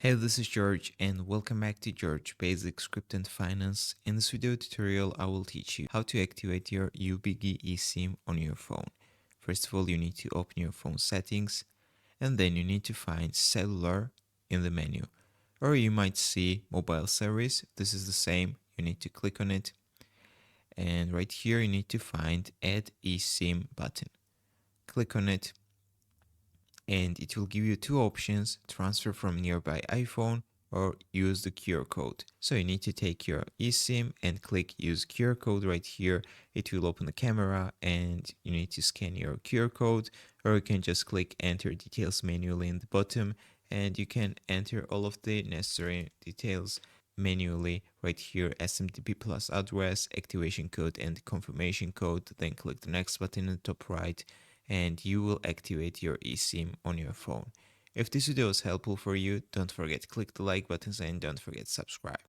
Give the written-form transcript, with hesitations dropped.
Hey, this is George and welcome back to George Basic Script and Finance. In this video tutorial, I will teach you how to activate your Ubigi eSIM on your phone. First of all, you need to open your phone settings and then you need to find cellular in the menu. Or you might see mobile service. This is the same. You need to click on it. And right here, you need to find Add eSIM button. Click on it and it will give you two options: transfer from nearby iPhone or use the QR code. So you need to take your eSIM and click use QR code right here. It will open the camera and you need to scan your QR code, or you can just click enter details manually in the bottom and you can enter all of the necessary details manually right here: SMTP plus address, activation code and confirmation code. Then click the next button in the top right and you will activate your eSIM on your phone. If this video was helpful for you, don't forget to click the like buttons and don't forget to subscribe.